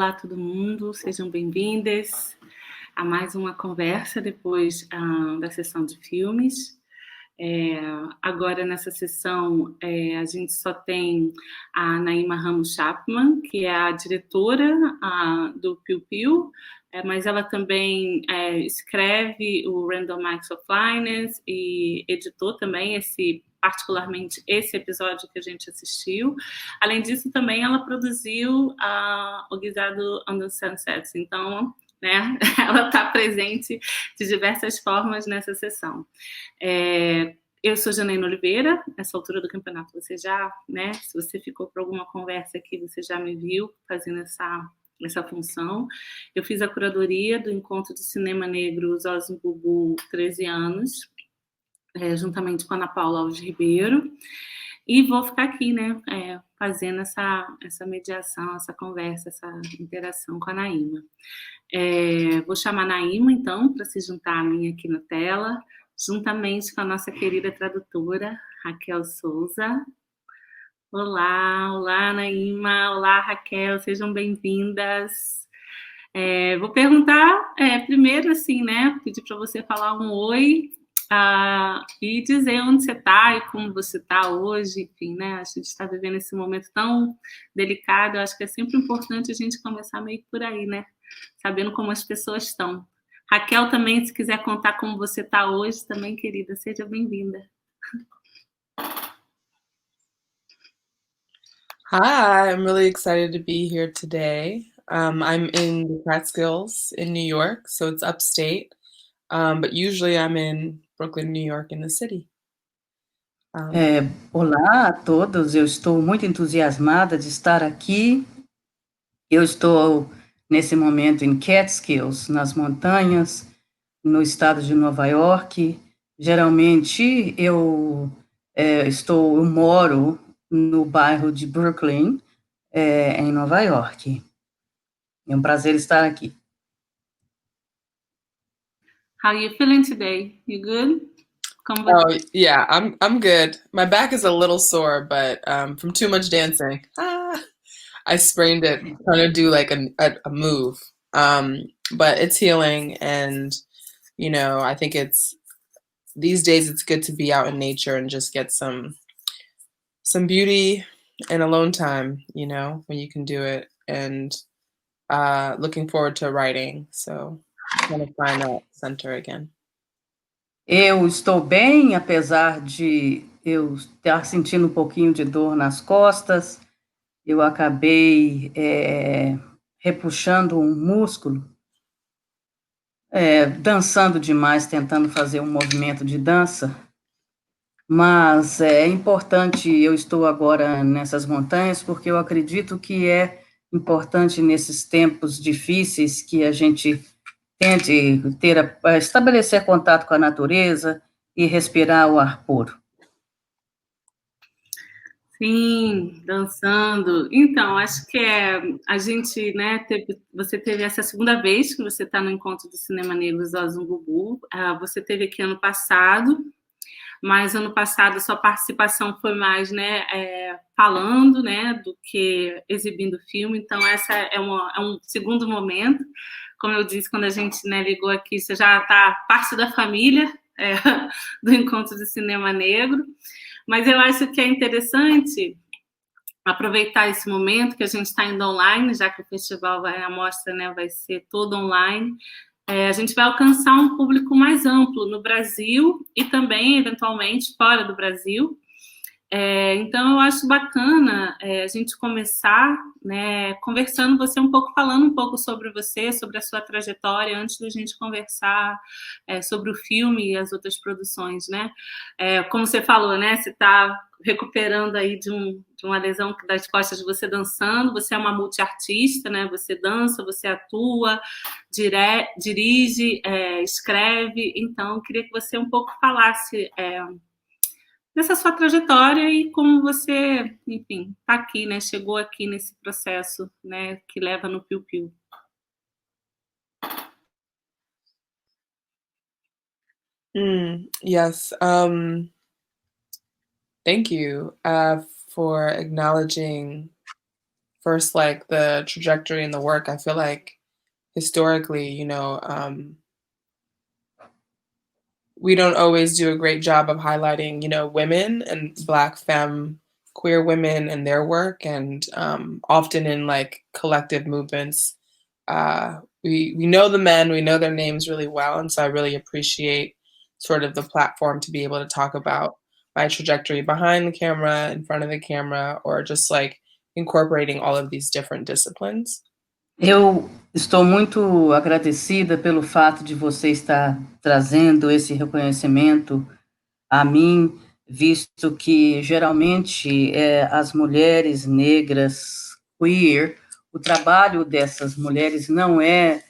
Olá todo mundo, sejam bem-vindas a mais uma conversa depois da sessão de filmes. Agora nessa sessão a gente só tem a Naima Ramos Chapman, que é a diretora do Piu Piu, mas ela também escreve o Random Acts of Finance e editou também particularmente esse episódio que a gente assistiu. Além disso, também ela produziu o Guisado on the Sunsets, então, né, ela está presente de diversas formas nessa sessão. Eu sou Janaína Oliveira, nessa altura do campeonato você já, né, se você ficou por alguma conversa aqui, você já me viu fazendo essa função. Eu fiz a curadoria do Encontro de Cinema Negro Zózimo Bubu 13 anos, juntamente com a Ana Paula Alves Ribeiro, e vou ficar aqui, né, fazendo essa mediação, essa conversa, essa interação com a Naima. Vou chamar a Naima, então, para se juntar a mim aqui na tela, juntamente com a nossa querida tradutora, Raquel Souza. Olá, Naima, olá, Raquel, sejam bem-vindas. Vou perguntar primeiro, assim, né, pedir para você falar um oi, e dizer onde você está e como você está hoje, enfim, né? A gente está vivendo esse momento tão delicado, eu acho que é sempre importante a gente começar meio por aí, né? Sabendo como as pessoas estão. Raquel também, se quiser contar como você está hoje, também, querida, seja bem-vinda. Hi, I'm really excited to be here today. I'm in the Catskills in New York, so it's upstate, but usually I'm in Brooklyn, New York, in the city. Olá a todos, eu estou muito entusiasmada de estar aqui. Eu estou, nesse momento, em Catskills, nas montanhas, no estado de Nova York. Geralmente, eu moro no bairro de Brooklyn, em Nova York. É um prazer estar aqui. How are you feeling today? You good? Oh yeah, I'm good. My back is a little sore, but from too much dancing. I sprained it trying to do like a move. But it's healing, and I think these days it's good to be out in nature and just get some beauty and alone time, when you can do it, and looking forward to writing. So trying to find that center again. Eu estou bem, apesar de eu estar sentindo um pouquinho de dor nas costas. Eu acabei repuxando um músculo, dançando demais, tentando fazer um movimento de dança, mas é importante, eu estou agora nessas montanhas, porque eu acredito que é importante nesses tempos difíceis que a gente tente estabelecer contato com a natureza e respirar o ar puro. Sim, dançando. Então, acho que a gente, né, você teve essa segunda vez que você está no Encontro do Cinema Negro Zózimo Bubu. Você teve aqui ano passado, mas ano passado sua participação foi mais, né, falando, né, do que exibindo filme. Então, essa é um segundo momento. Como eu disse, quando a gente, né, ligou aqui, você já está parte da família do Encontro do Cinema Negro. Mas eu acho que é interessante aproveitar esse momento que a gente está indo online, já que o festival, a mostra, né, vai ser todo online. A gente vai alcançar um público mais amplo no Brasil e também, eventualmente, fora do Brasil. Então, eu acho bacana a gente começar, né, conversando, você falando um pouco sobre você, sobre a sua trajetória, antes da gente conversar sobre o filme e as outras produções, né? Como você falou, né, você está recuperando aí de uma lesão das costas de você dançando, você é uma multiartista, né? Você dança, você atua, dirige, escreve. Então, eu queria que você um pouco falasse dessa sua trajetória e como você, enfim, está aqui, né? Chegou aqui nesse processo, né? Que leva no Piu Piu. Yes. Thank you for acknowledging first, like the trajectory and the work, I feel like historically, we don't always do a great job of highlighting, women and Black femme queer women and their work, and often in like collective movements, we know the men, we know their names really well, and so I really appreciate sort of the platform to be able to talk about my trajectory behind the camera, in front of the camera, or just like incorporating all of these different disciplines. Eu estou muito agradecida pelo fato de você estar trazendo esse reconhecimento a mim, visto que geralmente as mulheres negras queer, o trabalho dessas mulheres não é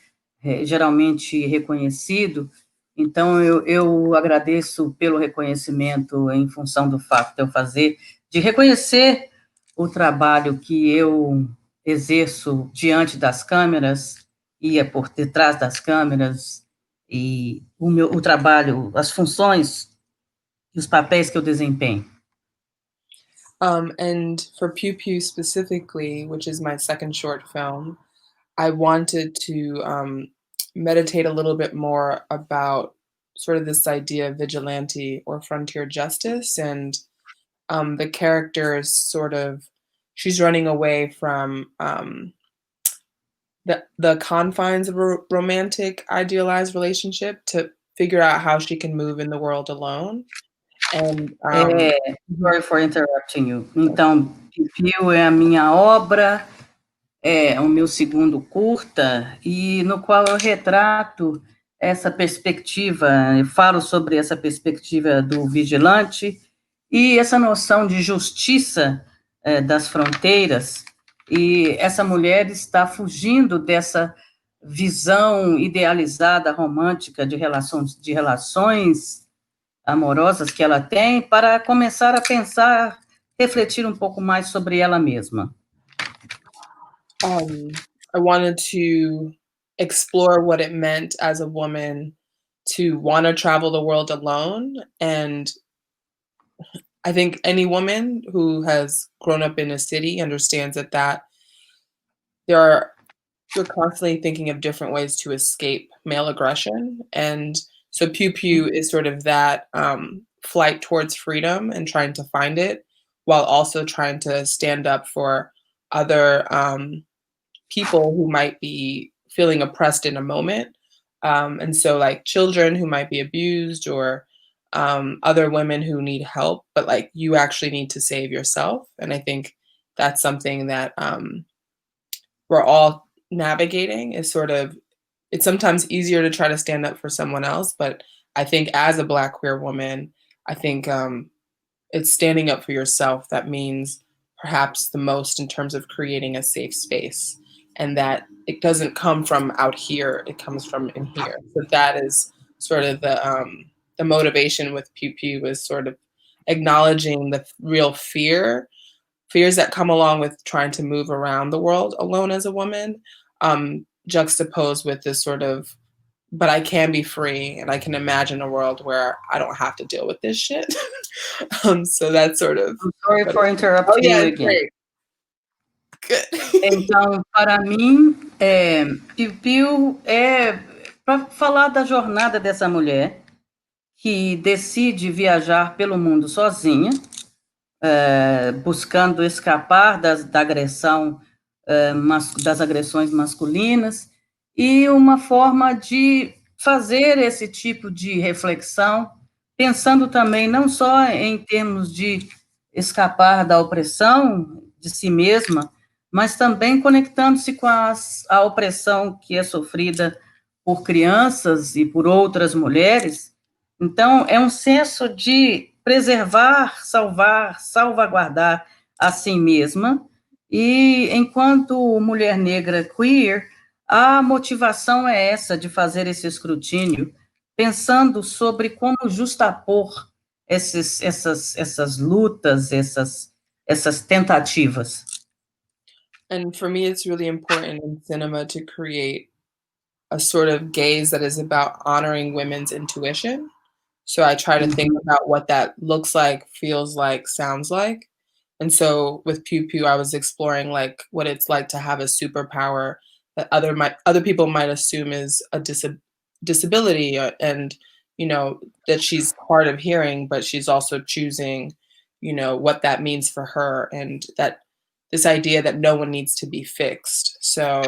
geralmente reconhecido. Então, eu agradeço pelo reconhecimento em função do fato de reconhecer o trabalho que eu exerço diante das câmeras e é por detrás das câmeras, e o trabalho, as funções e os papéis que eu desempenho. And for Pew Pew specifically, which is my second short film, I wanted to meditate a little bit more about sort of this idea of vigilante or frontier justice, and the character is sort of, she's running away from the confines of a romantic idealized relationship to figure out how she can move in the world alone. And Sorry for interrupting you. Então, Piu é a minha obra, é o meu segundo curta, e no qual eu retrato essa perspectiva, eu falo sobre essa perspectiva do vigilante e essa noção de justiça das fronteiras, e essa mulher está fugindo dessa visão idealizada, romântica de relações amorosas que ela tem, para começar a pensar, refletir um pouco mais sobre ela mesma. I wanted to explore what it meant as a woman to want to travel the world alone. And I think any woman who has grown up in a city understands that you're constantly thinking of different ways to escape male aggression. And so Pew Pew is sort of that flight towards freedom and trying to find it, while also trying to stand up for other people who might be feeling oppressed in a moment. And so like children who might be abused, or other women who need help, but like you actually need to save yourself. And I think that's something that we're all navigating, is sort of, it's sometimes easier to try to stand up for someone else, but I think as a Black queer woman, I think it's standing up for yourself that means perhaps the most in terms of creating a safe space, and that it doesn't come from out here, it comes from in here. So that is sort of the motivation with Pew Pew, is sort of acknowledging the real fears that come along with trying to move around the world alone as a woman, juxtaposed with this sort of, but I can be free and I can imagine a world where I don't have to deal with this shit. So that's sort of... I'm sorry for interrupting you again. Great. Good. Então, para mim, Piu Piu é para falar da jornada dessa mulher que decide viajar pelo mundo sozinha, buscando escapar da agressão, das agressões masculinas, e uma forma de fazer esse tipo de reflexão, pensando também não só em termos de escapar da opressão de si mesma, mas também conectando-se com a opressão que é sofrida por crianças e por outras mulheres. Então, é um senso de preservar, salvar, salvaguardar a si mesma, e enquanto mulher negra queer, a motivação é essa, de fazer esse escrutínio, pensando sobre como justapor essas lutas, essas tentativas. And for me, it's really important in cinema to create a sort of gaze that is about honoring women's intuition. So I try to think about what that looks like, feels like, sounds like. And so with Pew Pew, I was exploring like what it's like to have a superpower that other people might assume is a disability, and that she's hard of hearing, but she's also choosing, what that means for her, and that this idea that no one needs to be fixed. So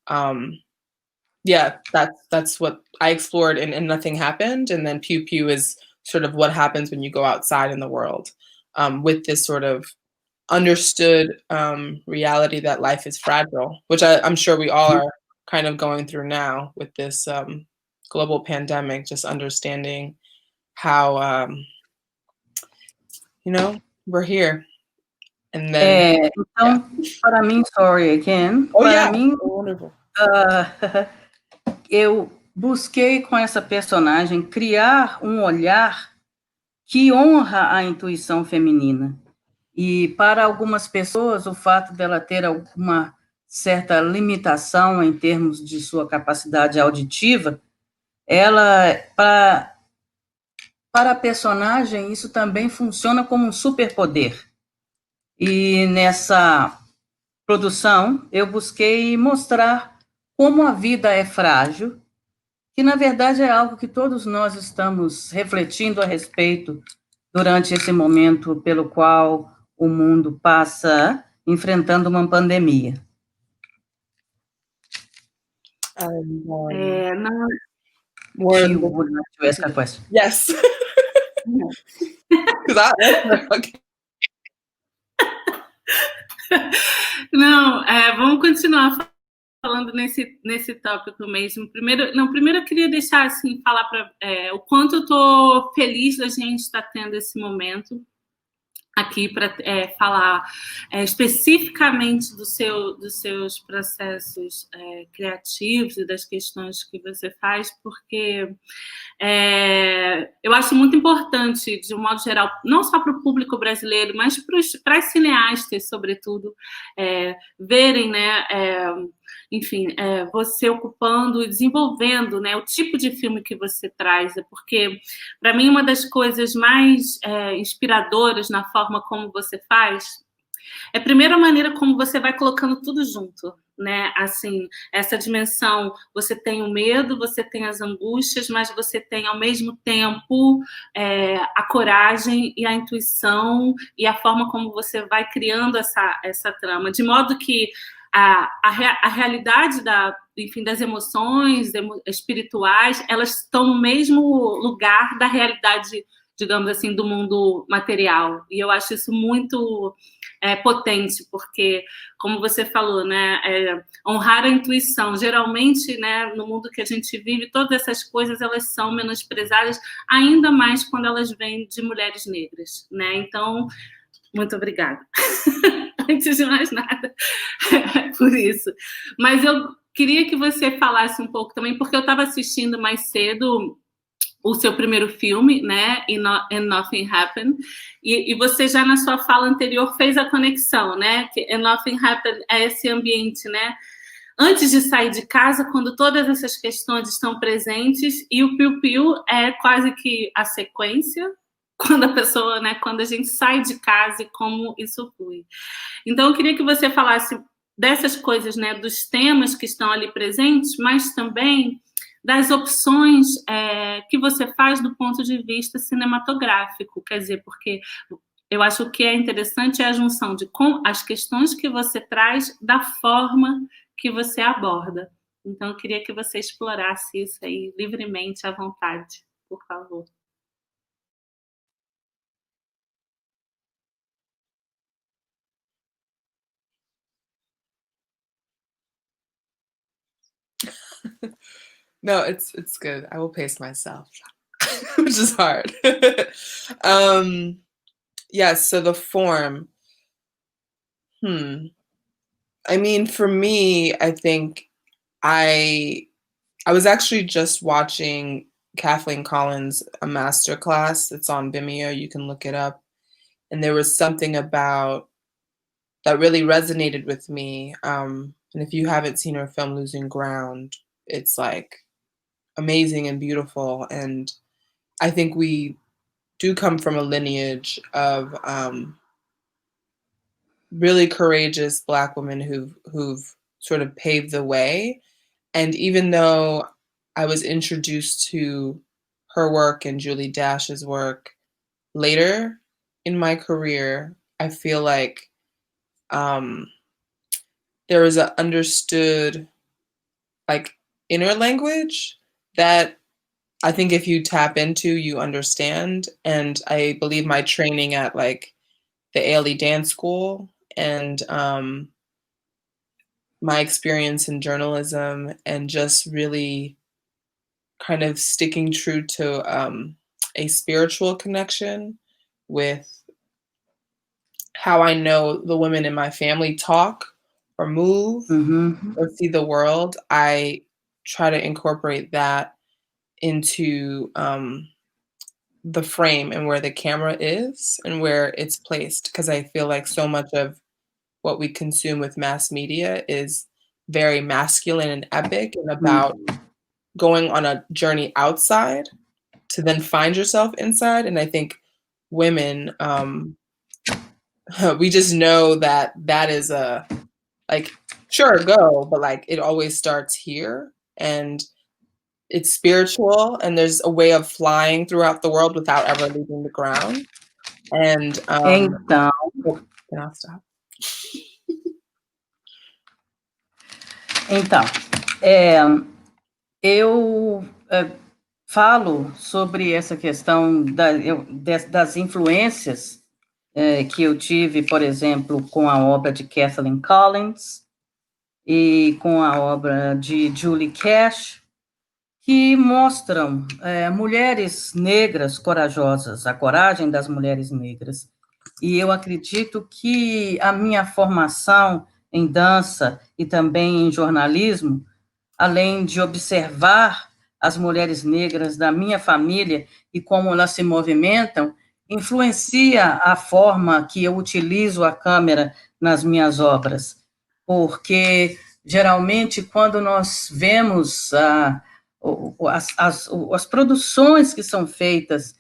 um, yeah, that's what I explored, and nothing happened. And then Pew Pew is sort of what happens when you go outside in the world, with this sort of understood reality that life is fragile, which I'm sure we all are kind of going through now with this global pandemic, just understanding how, we're here. And then, yeah. Então, para mim, sorry again, Oh, para yeah. mim, Oh, wonderful. eu busquei com essa personagem criar um olhar que honra a intuição feminina. E para algumas pessoas, o fato dela ter alguma certa limitação em termos de sua capacidade auditiva, para a personagem, isso também funciona como um superpoder. E nessa produção, eu busquei mostrar como a vida é frágil, que na verdade é algo que todos nós estamos refletindo a respeito durante esse momento pelo qual o mundo passa enfrentando uma pandemia. Não, She would like to ask a question. Yes. Okay. Não, vamos continuar falando nesse tópico mesmo. Primeiro eu queria deixar assim, falar o quanto eu estou feliz da gente estar tendo esse momento aqui para falar especificamente dos seus processos criativos e das questões que você faz, porque eu acho muito importante, de um modo geral, não só para o público brasileiro, mas para as cineastas, sobretudo, verem, né, enfim, você ocupando e desenvolvendo, né, o tipo de filme que você traz, porque, para mim, uma das coisas mais inspiradoras na forma como você faz é, primeiro, a maneira como você vai colocando tudo junto, né? Assim, essa dimensão, você tem o medo, você tem as angústias, mas você tem, ao mesmo tempo, a coragem e a intuição e a forma como você vai criando essa trama, de modo que a realidade enfim, das emoções espirituais, elas estão no mesmo lugar da realidade, digamos assim, do mundo material. E eu acho isso muito potente, porque, como você falou, né, honrar a intuição. Geralmente, né, no mundo que a gente vive, todas essas coisas elas são menosprezadas, ainda mais quando elas vêm de mulheres negras, né? Então, muito obrigada. Antes de mais nada, por isso. Mas eu queria que você falasse um pouco também, porque eu estava assistindo mais cedo o seu primeiro filme, né, And Nothing Happened, e você já na sua fala anterior fez a conexão, né, que And Nothing Happened é esse ambiente, né, antes de sair de casa, quando todas essas questões estão presentes, e o Piu Piu é quase que a sequência, quando a pessoa, né, quando a gente sai de casa e como isso flui. Então, eu queria que você falasse dessas coisas, né, dos temas que estão ali presentes, mas também das opções que você faz do ponto de vista cinematográfico, quer dizer, porque eu acho que é interessante a junção de as questões que você traz da forma que você aborda. Então, eu queria que você explorasse isso aí livremente, à vontade, por favor. No, it's good. I will pace myself, which is hard. Yes, so the form. I mean, for me, I think I was actually just watching Kathleen Collins' a masterclass. It's on Vimeo. You can look it up. And there was something about that really resonated with me. And if you haven't seen her film Losing Ground, it's like amazing and beautiful. And I think we do come from a lineage of really courageous Black women who've sort of paved the way. And even though I was introduced to her work and Julie Dash's work later in my career, I feel like um, there was an understood like inner language that I think if you tap into, you understand. And I believe my training at like the ALE Dance School and my experience in journalism and just really kind of sticking true to a spiritual connection with how I know the women in my family talk or move or see the world. I try to incorporate that into the frame and where the camera is and where it's placed, because I feel like so much of what we consume with mass media is very masculine and epic and about going on a journey outside to then find yourself inside. And I think women, we just know that that is a, like, sure, go, but like it always starts here. And it's spiritual, and there's a way of flying throughout the world without ever leaving the ground. And Então, can I stop? Então, eu falo sobre essa questão das influências que eu tive, por exemplo, com a obra de Kathleen Collins e com a obra de Julie Cash, que mostram mulheres negras corajosas, a coragem das mulheres negras. E eu acredito que a minha formação em dança e também em jornalismo, além de observar as mulheres negras da minha família e como elas se movimentam, influencia a forma que eu utilizo a câmera nas minhas obras, porque geralmente quando nós vemos as produções que são feitas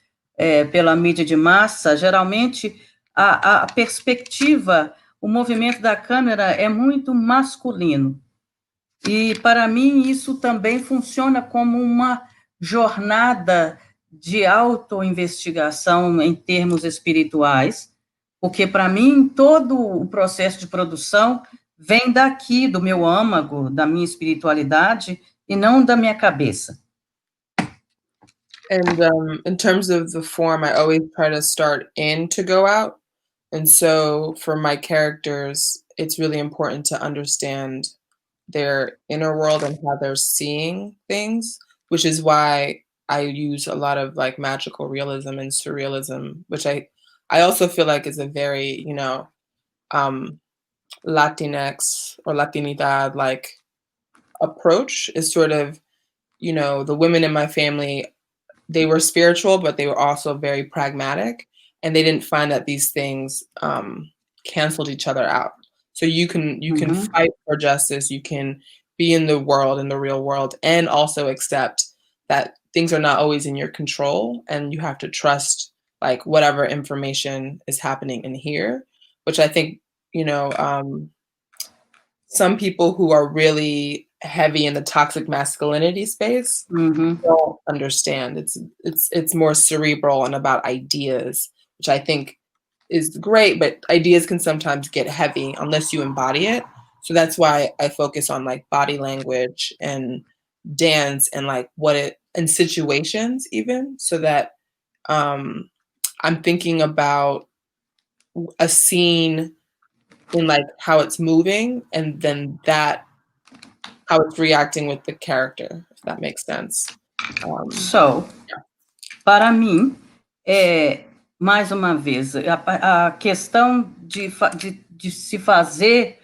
pela mídia de massa, geralmente a perspectiva, o movimento da câmera é muito masculino. E, para mim, isso também funciona como uma jornada de autoinvestigação em termos espirituais, porque, para mim, todo o processo de produção vem daqui, do meu âmago, da minha espiritualidade, e não da minha cabeça. And in terms of the form, I always try to start in to go out. And so for my characters, it's really important to understand their inner world and how they're seeing things, which is why I use a lot of like magical realism and surrealism, which I also feel like is a very, Latinx or Latinidad like approach is sort of, the women in my family, they were spiritual, but they were also very pragmatic, and they didn't find that these things canceled each other out. So you can fight for justice, you can be in the world, in the real world, and also accept that things are not always in your control, and you have to trust like whatever information is happening in here, which I think, some people who are really heavy in the toxic masculinity space don't understand. It's more cerebral and about ideas, which I think is great, but ideas can sometimes get heavy unless you embody it. So that's why I focus on like body language and dance and like and situations even, so that I'm thinking about a scene in like how it's moving and then how it's reacting with the character, if that makes sense. Para mim, mais uma vez, a questão de se fazer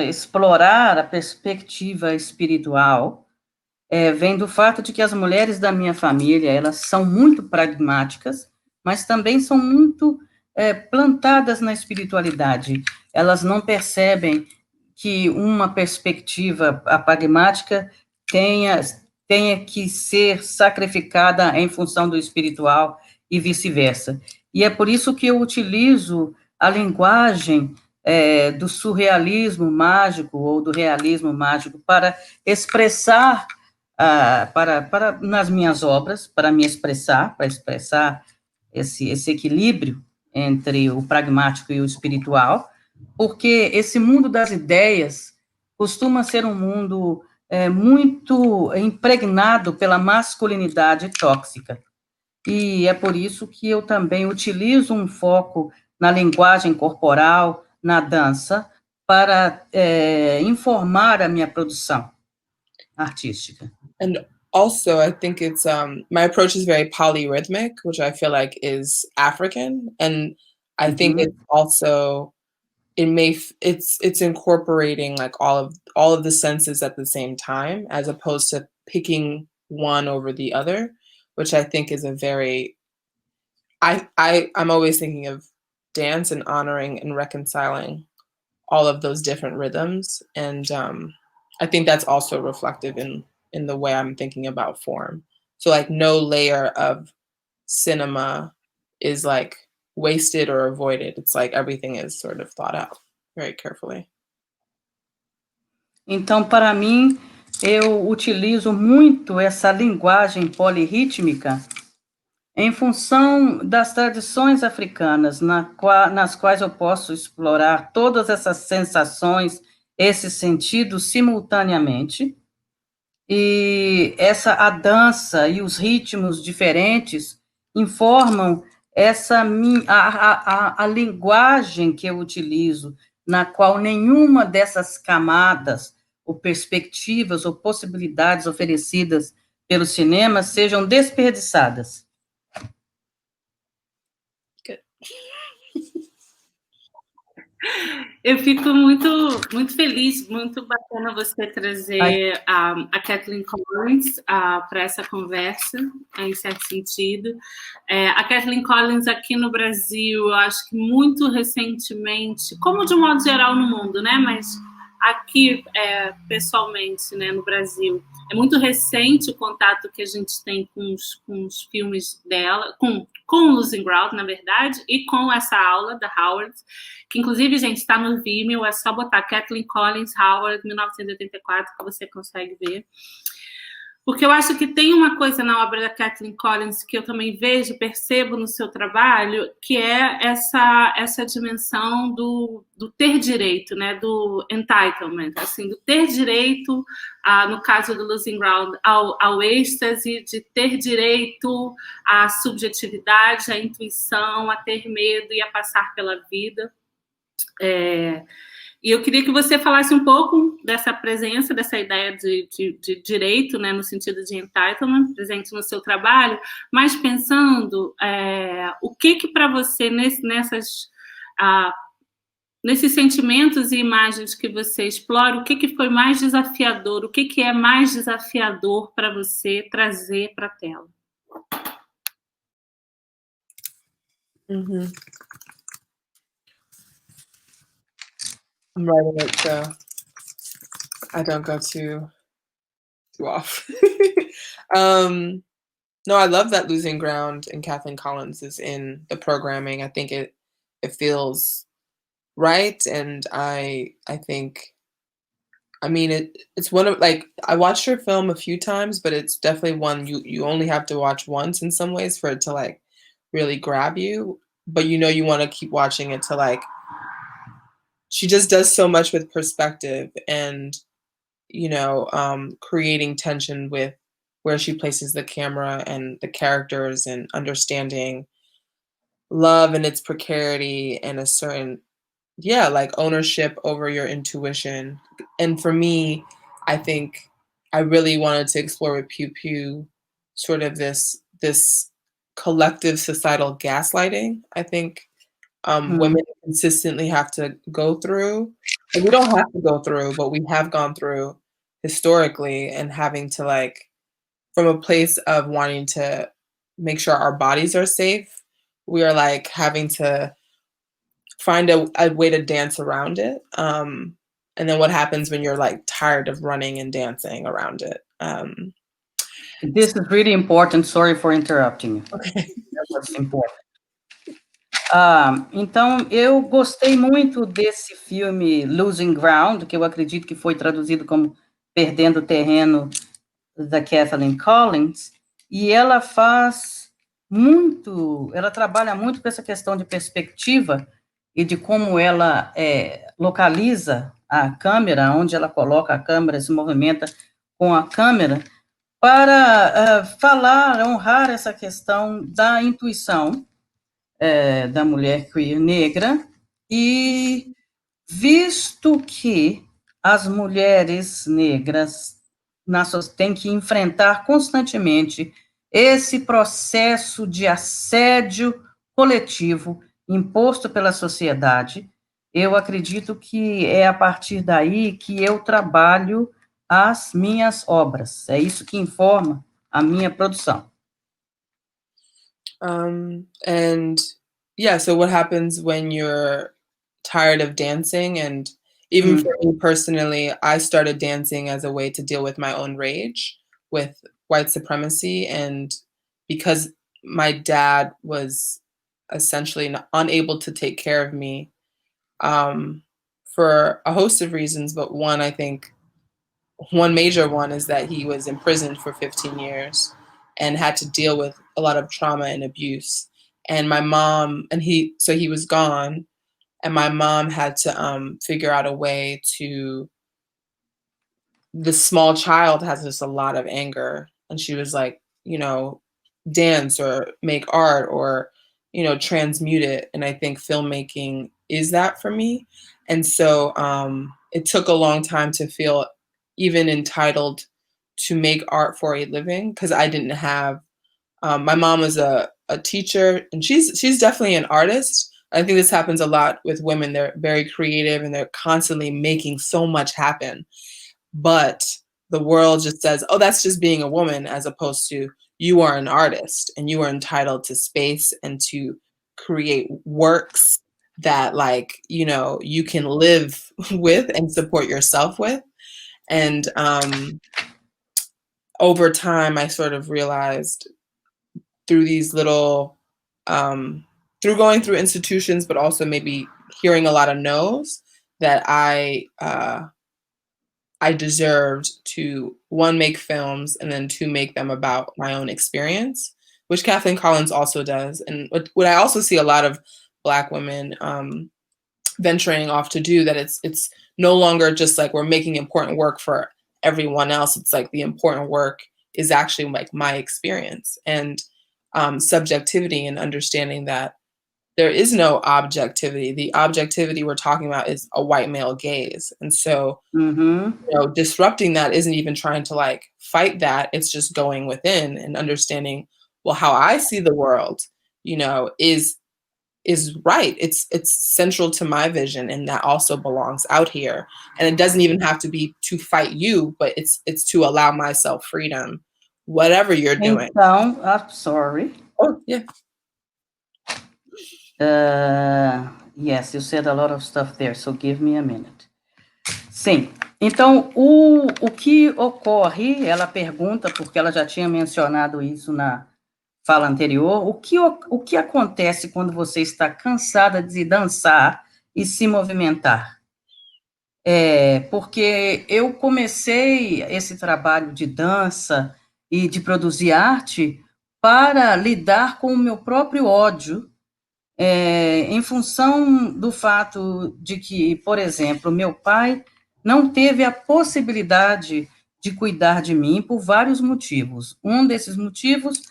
explorar a perspectiva espiritual vem do fato de que as mulheres da minha família, elas são muito pragmáticas, mas também são muito plantadas na espiritualidade. Elas não percebem que uma perspectiva pragmática tenha que ser sacrificada em função do espiritual e vice-versa. E é por isso que eu utilizo a linguagem do surrealismo mágico ou do realismo mágico para expressar, nas minhas obras, para expressar esse equilíbrio entre o pragmático e o espiritual, porque esse mundo das ideias costuma ser um mundo muito impregnado pela masculinidade tóxica. E é por isso que eu também utilizo um foco na linguagem corporal, na dança, para informar a minha produção artística. And also, I think it's my approach is very polyrhythmic, which I feel like is African, and I think it's also it's incorporating like all of the senses at the same time, as opposed to picking one over the other, which I think is a very I'm always thinking of dance and honoring and reconciling all of those different rhythms, and I think that's also reflective in the way I'm thinking about form. So like no layer of cinema is like wasted or avoided. It's like everything is sort of thought out very carefully. Então, para mim, eu utilizo muito essa linguagem polirrítmica em função das tradições africanas, nas quais eu posso explorar todas essas sensações, esses sentidos simultaneamente, e a dança e os ritmos diferentes informam a linguagem que eu utilizo, na qual nenhuma dessas camadas, ou perspectivas, ou possibilidades oferecidas pelo cinema sejam desperdiçadas. Eu fico muito, muito feliz, muito bacana você trazer a Kathleen Collins para essa conversa, em certo sentido. A Kathleen Collins aqui no Brasil, eu acho que muito recentemente, como de um modo geral no mundo, né? Mas aqui, pessoalmente, né, no Brasil, é muito recente o contato que a gente tem com os filmes dela, com Losing Ground, na verdade, e com essa aula da Howard, que inclusive, gente, está no Vimeo, é só botar Kathleen Collins Howard, 1984, que você consegue ver. Porque eu acho que tem uma coisa na obra da Kathleen Collins que eu também vejo, percebo no seu trabalho, que é essa dimensão do ter direito, né, do entitlement, assim, do ter direito, no caso do Losing Ground, ao êxtase, de ter direito à subjetividade, à intuição, a ter medo e a passar pela vida. E eu queria que você falasse um pouco dessa presença, dessa ideia de direito, né, no sentido de entitlement, presente no seu trabalho, mas pensando o que para você, nesses sentimentos e imagens que você explora, o que foi mais desafiador, o que é mais desafiador para você trazer para a tela? Mm-hmm. I'm writing it so I don't go too off. No, I love that Losing Ground and Kathleen Collins is in the programming. I think it feels right, and I think, I mean, it's one of, like, I watched her film a few times, but it's definitely one you only have to watch once in some ways for it to like really grab you. But you want to keep watching it to like. She just does so much with perspective and, creating tension with where she places the camera and the characters, and understanding love and its precarity and a certain, like ownership over your intuition. And for me, I think I really wanted to explore with Pew Pew sort of this collective societal gaslighting, I think. Women consistently have to go through, and we don't have to go through, but we have gone through historically, and having to, like, from a place of wanting to make sure our bodies are safe, we are like having to find a way to dance around it. And then what happens when you're like tired of running and dancing around it? This is really important. Sorry for interrupting you. Okay. That's important. Então, eu gostei muito desse filme Losing Ground, que eu acredito que foi traduzido como Perdendo Terreno, da Kathleen Collins, e ela trabalha muito com essa questão de perspectiva e de como ela localiza a câmera, onde ela coloca a câmera, se movimenta com a câmera, para honrar essa questão da intuição da mulher queer negra, e visto que as mulheres negras têm que enfrentar constantemente esse processo de assédio coletivo imposto pela sociedade, eu acredito que é a partir daí que eu trabalho as minhas obras. É isso que informa a minha produção. And yeah, so what happens when you're tired of dancing? And even for me personally, I started dancing as a way to deal with my own rage with white supremacy. And because my dad was essentially unable to take care of me for a host of reasons, but I think one major one is that he was imprisoned for 15 years and had to deal with a lot of trauma and abuse. And my mom, he was gone, and my mom had to figure out a way to. The small child has just a lot of anger, and she was like, dance or make art or, transmute it. And I think filmmaking is that for me. And so it took a long time to feel even entitled to make art for a living, because I didn't have. My mom was a teacher, and she's definitely an artist. I think this happens a lot with women. They're very creative and they're constantly making so much happen. But the world just says, oh, that's just being a woman, as opposed to you are an artist and you are entitled to space and to create works that you can live with and support yourself with. And over time, I sort of realized through these little, through going through institutions, but also maybe hearing a lot of no's, that I deserved to, one, make films, and then two, make them about my own experience, which Kathleen Collins also does. And what I also see a lot of Black women venturing off to do, that it's no longer just like we're making important work for everyone else. It's like the important work is actually like my experience, and subjectivity, and understanding that there is no objectivity. The objectivity we're talking about is a white male gaze. And so, disrupting that isn't even trying to fight that. It's just going within and understanding, well, how I see the world, is right. It's central to my vision, and that also belongs out here. And it doesn't even have to be to fight you, but it's to allow myself freedom, whatever you're doing. Então, I'm sorry. Oh, yeah. Yes, you said a lot of stuff there, so give me a minute. Sim, então, o que ocorre, ela pergunta, porque ela já tinha mencionado isso na fala anterior, o que acontece quando você está cansada de dançar e se movimentar? Porque eu comecei esse trabalho de dança e de produzir arte para lidar com o meu próprio ódio, em função do fato de que, por exemplo, meu pai não teve a possibilidade de cuidar de mim por vários motivos. Um desses motivos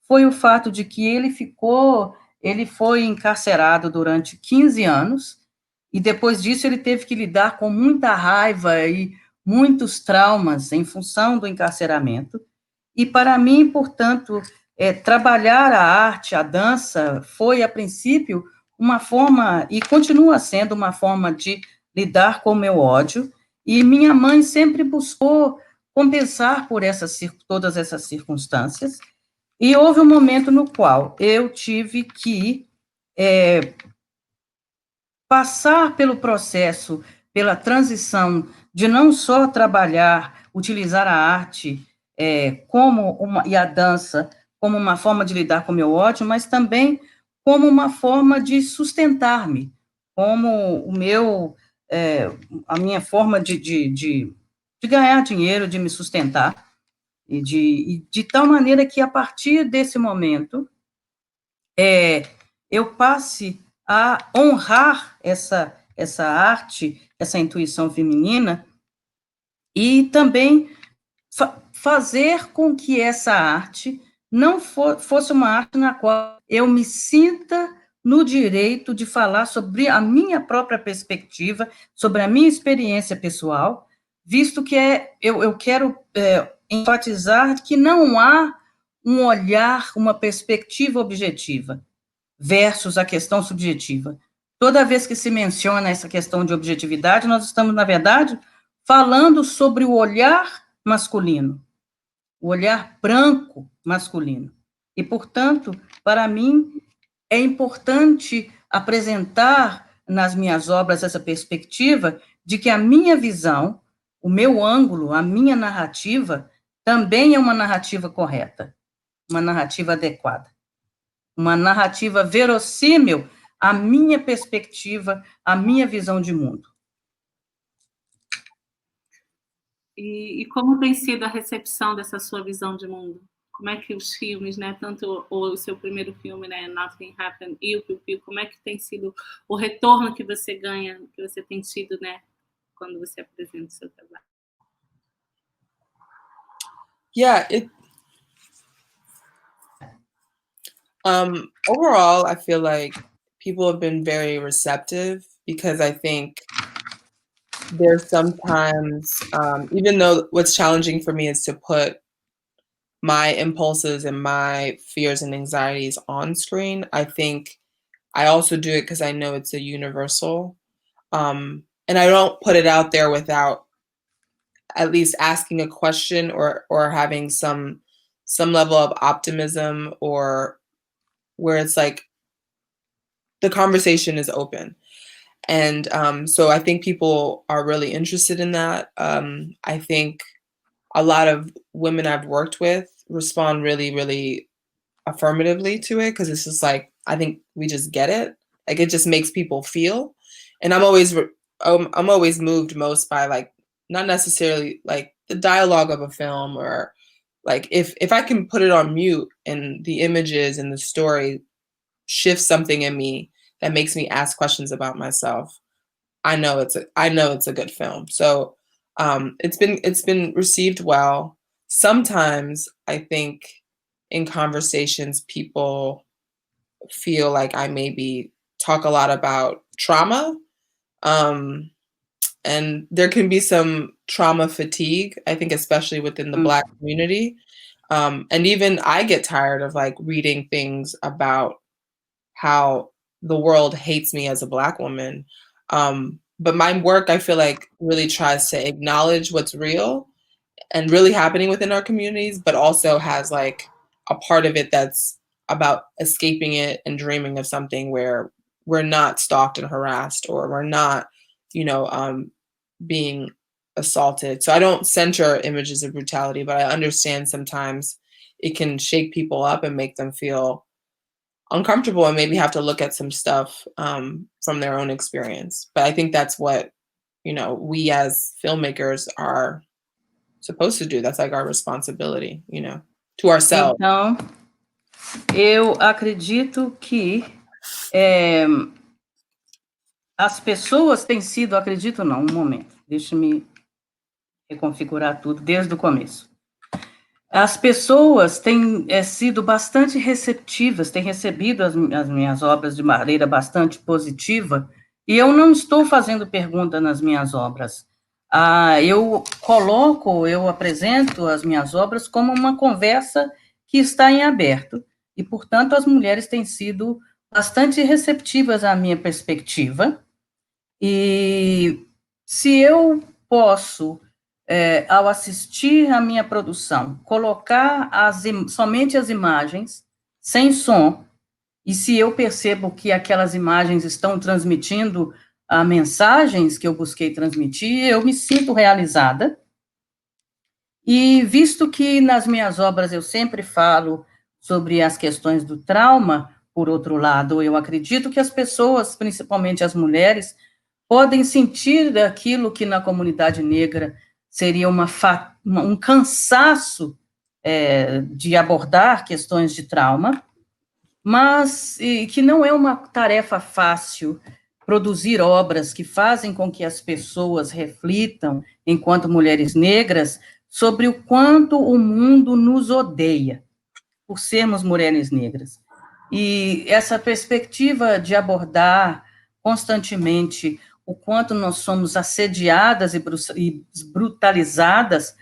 foi o fato de que ele foi encarcerado durante 15 anos, e depois disso ele teve que lidar com muita raiva e muitos traumas em função do encarceramento. E para mim, portanto, trabalhar a arte, a dança, foi, a princípio, uma forma, e continua sendo uma forma de lidar com o meu ódio, e minha mãe sempre buscou compensar por todas essas circunstâncias, e houve um momento no qual eu tive que passar pelo processo, pela transição de não só trabalhar, utilizar a arte e a dança como uma forma de lidar com o meu ódio, mas também como uma forma de sustentar-me, como a minha forma de ganhar dinheiro, de me sustentar, e de tal maneira que, a partir desse momento, eu passe a honrar essa arte, essa intuição feminina, e também fazer com que essa arte não fosse uma arte na qual eu me sinta no direito de falar sobre a minha própria perspectiva, sobre a minha experiência pessoal, visto que eu quero enfatizar que não há um olhar, uma perspectiva objetiva versus a questão subjetiva. Toda vez que se menciona essa questão de objetividade, nós estamos, na verdade, falando sobre o olhar masculino, o olhar branco masculino. E, portanto, para mim, é importante apresentar nas minhas obras essa perspectiva de que a minha visão, o meu ângulo, a minha narrativa, também é uma narrativa correta, uma narrativa adequada, uma narrativa verossímil à minha perspectiva, à minha visão de mundo. E como tem sido a recepção dessa sua visão de mundo? Como é que os filmes, né, tanto o seu primeiro filme, né, Nothing Happened, e o Piu Piu, como é que tem sido o retorno que você ganha, que você tem tido, né, quando você apresenta o seu trabalho? Yeah, overall, I feel like people have been very receptive, because I think there's sometimes, even though what's challenging for me is to put my impulses and my fears and anxieties on screen, I think I also do it because I know it's a universal. And I don't put it out there without at least asking a question, or having some level of optimism, or where it's like the conversation is open. And so I think people are really interested in that. I think a lot of women I've worked with respond really, really affirmatively to it, because it's just like, I think we just get it. Like, it just makes people feel. And I'm always moved most by, like, not necessarily like the dialogue of a film, or like if I can put it on mute and the images and the story shift something in me that makes me ask questions about myself, I know it's a good film. So it's been received well. Sometimes I think in conversations people feel like I maybe talk a lot about trauma, and there can be some trauma fatigue, I think, especially within the Black community. And even I get tired of, like, reading things about how the world hates me as a Black woman. But my work, I feel like, really tries to acknowledge what's real and really happening within our communities, but also has, like, a part of it that's about escaping it and dreaming of something where we're not stalked and harassed, or we're not, being assaulted. So I don't center images of brutality, but I understand sometimes it can shake people up and make them feel uncomfortable, and maybe have to look at some stuff from their own experience. But I think that's what, we as filmmakers are supposed to do. That's like our responsibility, to ourselves. Então, eu acredito que as pessoas têm sido, um momento, deixa-me reconfigurar tudo desde o começo. As pessoas têm sido bastante receptivas, têm recebido as minhas obras de maneira bastante positiva, e eu não estou fazendo pergunta nas minhas obras. Eu apresento as minhas obras como uma conversa que está em aberto, e, portanto, as mulheres têm sido bastante receptivas à minha perspectiva, e se eu posso, ao assistir à minha produção, colocar somente as imagens, sem som, e se eu percebo que aquelas imagens estão transmitindo mensagens que eu busquei transmitir, eu me sinto realizada. E visto que nas minhas obras eu sempre falo sobre as questões do trauma, por outro lado, eu acredito que as pessoas, principalmente as mulheres, podem sentir aquilo que na comunidade negra seria um cansaço de abordar questões de trauma, mas que não é uma tarefa fácil produzir obras que fazem com que as pessoas reflitam, enquanto mulheres negras, sobre o quanto o mundo nos odeia por sermos mulheres negras. E essa perspectiva de abordar constantemente o quanto nós somos assediadas e brutalizadas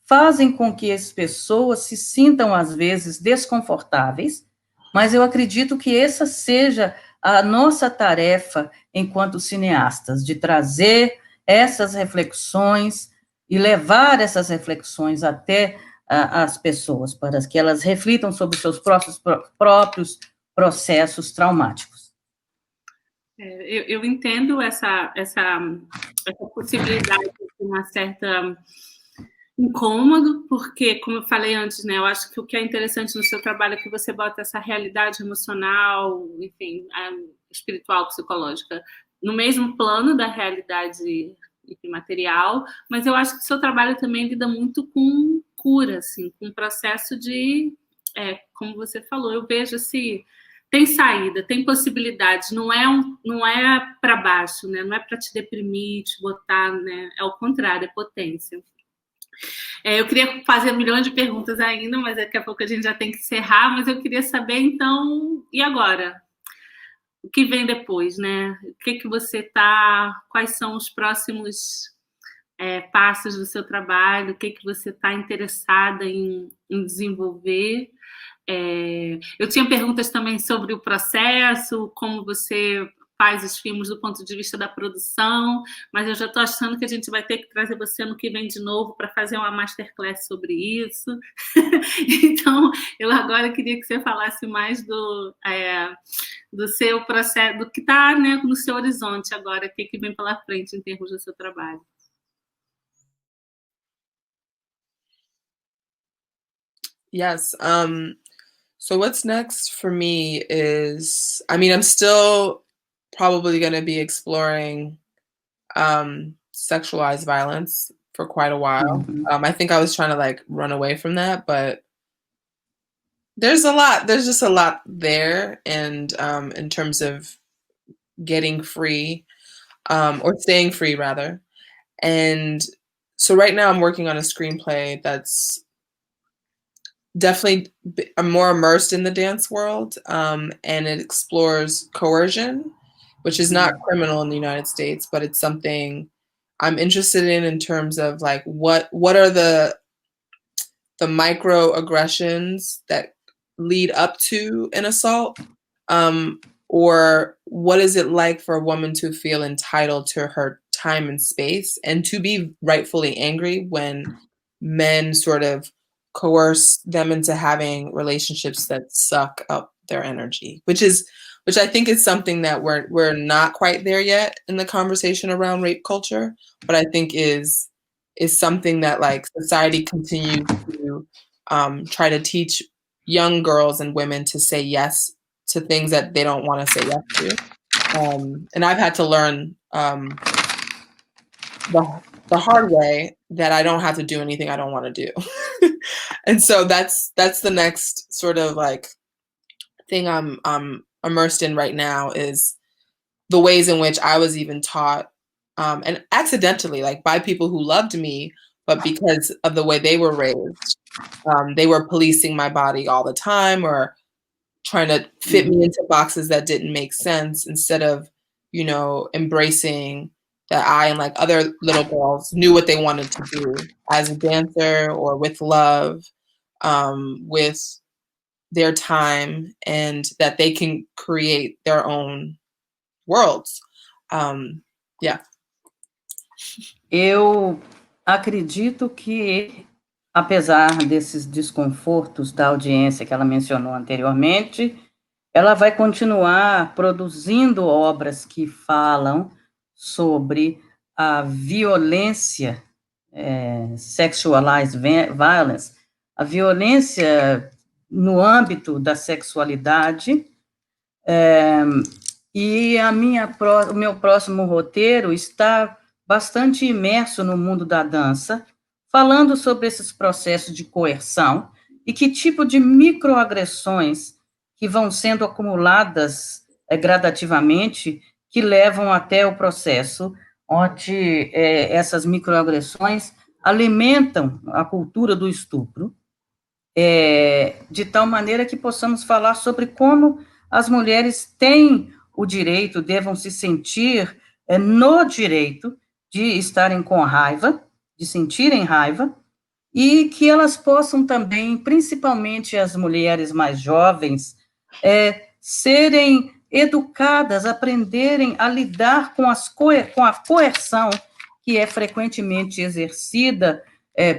fazem com que as pessoas se sintam, às vezes, desconfortáveis, mas eu acredito que essa seja a nossa tarefa enquanto cineastas, de trazer essas reflexões e levar essas reflexões até as pessoas, para que elas reflitam sobre os seus próprios processos traumáticos. Eu entendo essa possibilidade de uma certa incômodo, porque, como eu falei antes, né, eu acho que o que é interessante no seu trabalho é que você bota essa realidade emocional, enfim, espiritual, psicológica, no mesmo plano da realidade material, mas eu acho que o seu trabalho também lida muito com cura, assim, com um processo de, como você falou, eu vejo assim, tem saída, tem possibilidades, não é para baixo, né? Não é para te deprimir, te botar, né? É o contrário, é potência. Eu queria fazer milhões de perguntas ainda, mas daqui a pouco a gente já tem que encerrar, mas eu queria saber, então, e agora? O que vem depois, né? O que você quais são os próximos passos do seu trabalho? O que você está interessada em desenvolver? Eu tinha perguntas também sobre o processo, como você faz os filmes do ponto de vista da produção, mas eu já estou achando que a gente vai ter que trazer você ano que vem de novo para fazer uma masterclass sobre isso. Então, eu agora queria que você falasse mais do seu processo, do que está, né, no seu horizonte agora, o que vem pela frente em termos do seu trabalho. Yes. So what's next for me is, I mean, I'm still probably going to be exploring sexualized violence for quite a while. Mm-hmm. I think I was trying to like run away from that, but there's just a lot there, and in terms of getting free, or staying free rather. And so right now I'm working on a screenplay that's definitely, I'm more immersed in the dance world, and it explores coercion, which is not criminal in the United States, but it's something I'm interested in terms of like what are the microaggressions that lead up to an assault, or what is it like for a woman to feel entitled to her time and space and to be rightfully angry when men sort of coerce them into having relationships that suck up their energy, which I think is something that we're not quite there yet in the conversation around rape culture, but I think is something that like society continues to try to teach young girls and women to say yes to things that they don't want to say yes to. And I've had to learn the hard way that I don't have to do anything I don't want to do. And so that's the next sort of like thing I'm immersed in right now, is the ways in which I was even taught, and accidentally, like by people who loved me, but because of the way they were raised, they were policing my body all the time, or trying to fit me into boxes that didn't make sense, instead of, you know, embracing that I and like other little girls knew what they wanted to do as a dancer or with love, with their time, and that they can create their own worlds. Yeah. Eu acredito que, apesar desses desconfortos da audiência que ela mencionou anteriormente, ela vai continuar produzindo obras que falam sobre a violência, sexualized violence, a violência no âmbito da sexualidade, E o meu próximo roteiro está bastante imerso no mundo da dança, falando sobre esses processos de coerção e que tipo de microagressões que vão sendo acumuladas gradativamente, que levam até o processo onde essas microagressões alimentam a cultura do estupro, de tal maneira que possamos falar sobre como as mulheres têm o direito, devam se sentir no direito de estarem com raiva, de sentirem raiva, e que elas possam também, principalmente as mulheres mais jovens, serem educadas, aprenderem a lidar com a coerção que é frequentemente exercida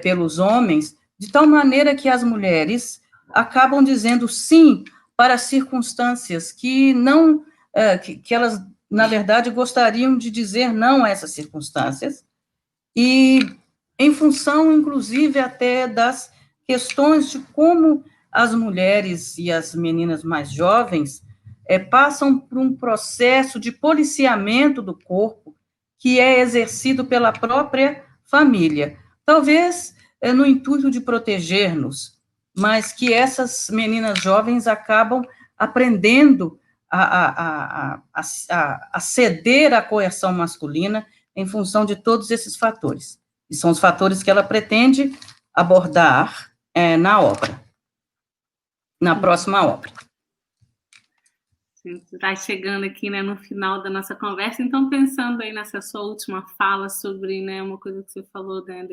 pelos homens, de tal maneira que as mulheres acabam dizendo sim para circunstâncias que não, que elas, na verdade, gostariam de dizer não a essas circunstâncias, e em função, inclusive, até das questões de como as mulheres e as meninas mais jovens passam por um processo de policiamento do corpo que é exercido pela própria família. Talvez no intuito de proteger-nos, mas que essas meninas jovens acabam aprendendo a ceder à coerção masculina em função de todos esses fatores. E são os fatores que ela pretende abordar na obra, na próxima obra. A gente está chegando aqui, né, no final da nossa conversa, então pensando aí nessa sua última fala sobre, né, uma coisa que você falou, né,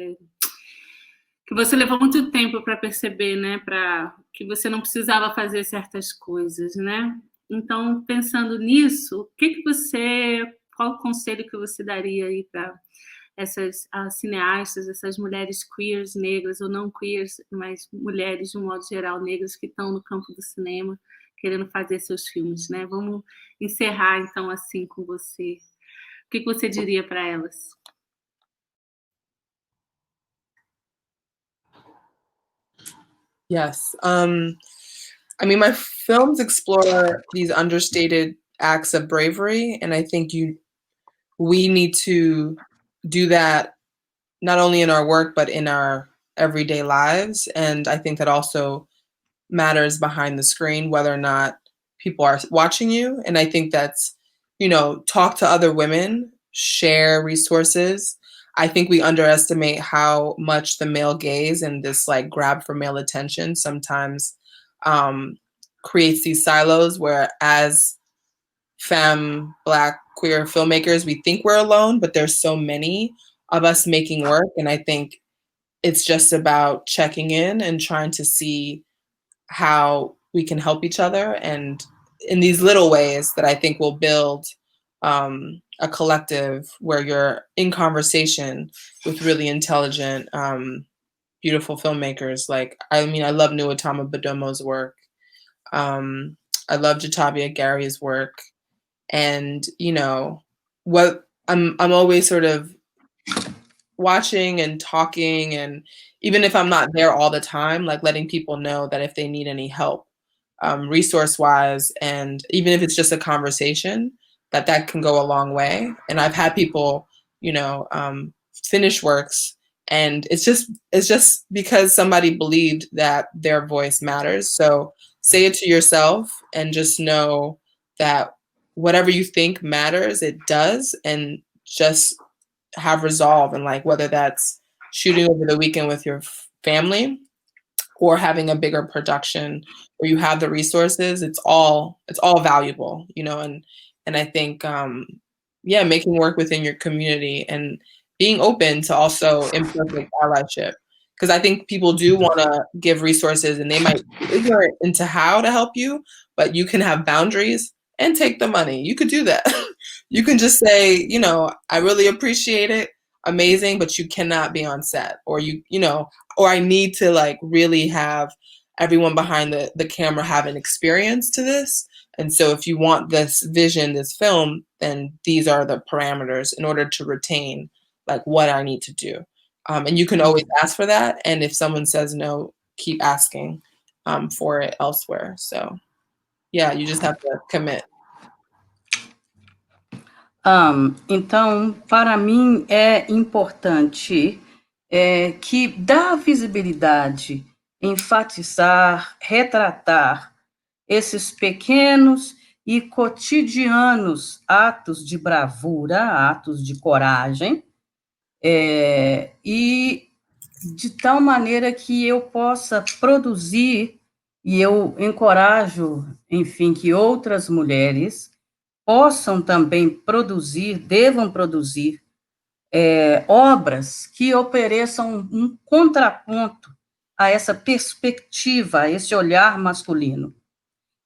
que você levou muito tempo para perceber, né, para que você não precisava fazer certas coisas, né? Então, pensando nisso, qual o conselho que você daria aí para essas cineastas, essas mulheres queers, negras ou não queers, mas mulheres de um modo geral negras que estão no campo do cinema querendo fazer seus filmes, né? Vamos encerrar então assim com você. O que você diria para elas? Yes. I mean, my films explore these understated acts of bravery, and I think we need to do that not only in our work but in our everyday lives. And I think that also matters behind the screen, whether or not people are watching you. And I think that's, talk to other women, share resources. I think we underestimate how much the male gaze and this like grab for male attention sometimes creates these silos where as femme, Black, queer filmmakers, we think we're alone, but there's so many of us making work. And I think it's just about checking in and trying to see how we can help each other, and in these little ways that I think will build a collective where you're in conversation with really intelligent, beautiful filmmakers. Like, I mean, I love Nuatama Badomo's work. I love Jatavia Gary's work. And, what I'm always sort of watching and talking, and even if I'm not there all the time, like letting people know that if they need any help, resource wise, and even if it's just a conversation, that can go a long way. And I've had people, finish works, and it's just because somebody believed that their voice matters. So say it to yourself and just know that whatever you think matters, it does, and just have resolve. And like, whether that's shooting over the weekend with your family or having a bigger production where you have the resources, it's all valuable, and I think making work within your community and being open to also imperfect allyship, because I think people do want to give resources and they might be ignorant into how to help you, but you can have boundaries and take the money. You could do that. You can just say, I really appreciate it, amazing, but you cannot be on set, or or I need to like really have everyone behind the camera have an experience to this. And so if you want this vision, this film, then these are the parameters in order to retain like what I need to do. And you can always ask for that. And if someone says no, keep asking for it elsewhere. So yeah, you just have to commit. Então, para mim é importante que dar visibilidade, enfatizar, retratar esses pequenos e cotidianos atos de bravura, atos de coragem, e de tal maneira que eu possa produzir, e eu encorajo, enfim, que outras mulheres possam também produzir, devam produzir obras que ofereçam um contraponto a essa perspectiva, a esse olhar masculino.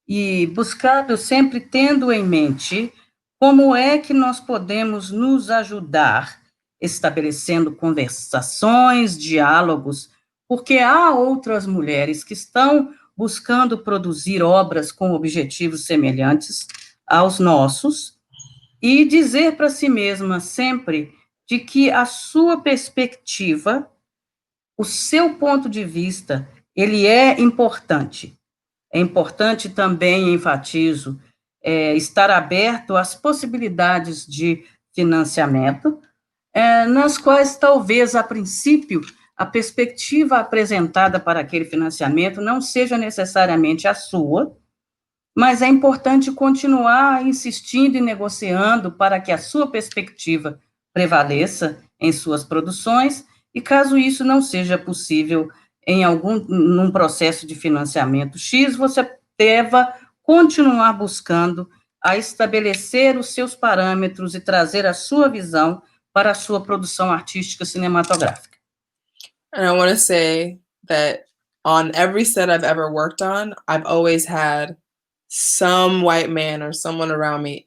E buscado sempre tendo em mente como é que nós podemos nos ajudar, estabelecendo conversações, diálogos, porque há outras mulheres que estão buscando produzir obras com objetivos semelhantes aos nossos, e dizer para si mesma sempre de que a sua perspectiva, o seu ponto de vista, ele é importante. É importante também, enfatizo, estar aberto às possibilidades de financiamento, nas quais talvez, a princípio, a perspectiva apresentada para aquele financiamento não seja necessariamente a sua, mas é importante continuar insistindo e negociando para que a sua perspectiva prevaleça em suas produções, e caso isso não seja possível num processo de financiamento X, você deva continuar buscando a estabelecer os seus parâmetros e trazer a sua visão para a sua produção artística cinematográfica. And I want to say that on every set I've ever worked on, I've always had some white man or someone around me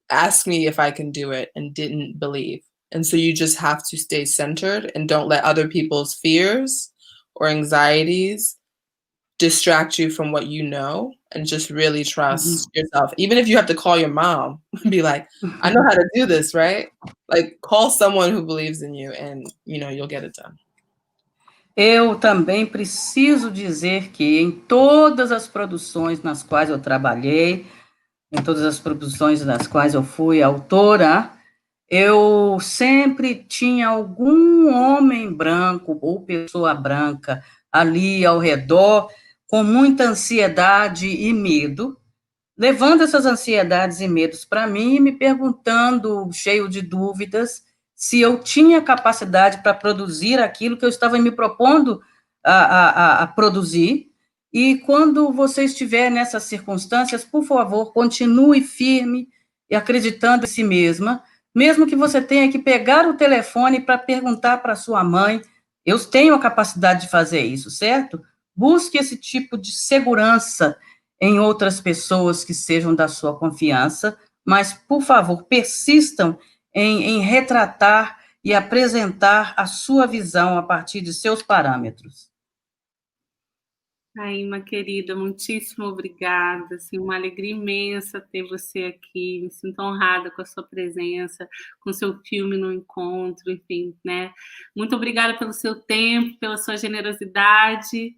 ask me if I can do it and didn't believe. And so you just have to stay centered and don't let other people's fears or anxieties distract you from what you know, and just really trust yourself. Even if you have to call your mom and be like, I know how to do this, right? Like, call someone who believes in you and, you'll get it done. Eu também preciso dizer que em todas as produções nas quais eu trabalhei, em todas as produções das quais eu fui autora, eu sempre tinha algum homem branco ou pessoa branca ali ao redor, com muita ansiedade e medo, levando essas ansiedades e medos para mim e me perguntando, cheio de dúvidas, se eu tinha capacidade para produzir aquilo que eu estava me propondo a produzir. E quando você estiver nessas circunstâncias, por favor, continue firme e acreditando em si mesma, mesmo que você tenha que pegar o telefone para perguntar para sua mãe, eu tenho a capacidade de fazer isso, certo? Busque esse tipo de segurança em outras pessoas que sejam da sua confiança, mas, por favor, persistam em retratar e apresentar a sua visão a partir de seus parâmetros. Aima, querida, muitíssimo obrigada, assim, uma alegria imensa ter você aqui, me sinto honrada com a sua presença, com o seu filme no encontro, enfim, né? Muito obrigada pelo seu tempo, pela sua generosidade,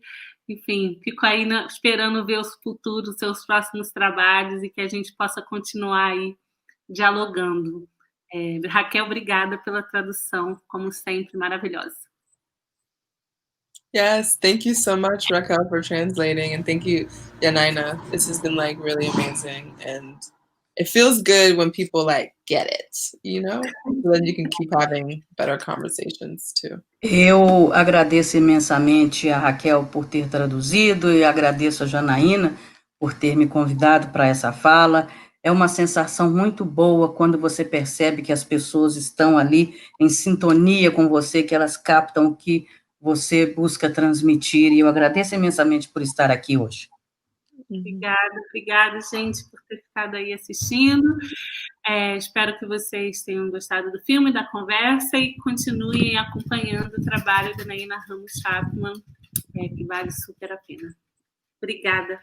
enfim, fico aí esperando ver os futuros, seus próximos trabalhos e que a gente possa continuar aí dialogando. Raquel, obrigada pela tradução, como sempre, maravilhosa. Yes, thank you so much, Raquel, for translating, and thank you, Yanaina. This has been really amazing, and it feels good when people get it, so then you can keep having better conversations too. Eu agradeço imensamente a Raquel por ter traduzido e agradeço a Janaína por ter me convidado para essa fala. É uma sensação muito boa quando você percebe que as pessoas estão ali em sintonia com você, que elas captam o que você busca transmitir, e eu agradeço imensamente por estar aqui hoje. Obrigada, gente, por ter ficado aí assistindo. Espero que vocês tenham gostado do filme, da conversa, e continuem acompanhando o trabalho da Naina Ramos Chapman, que vale super a pena. Obrigada.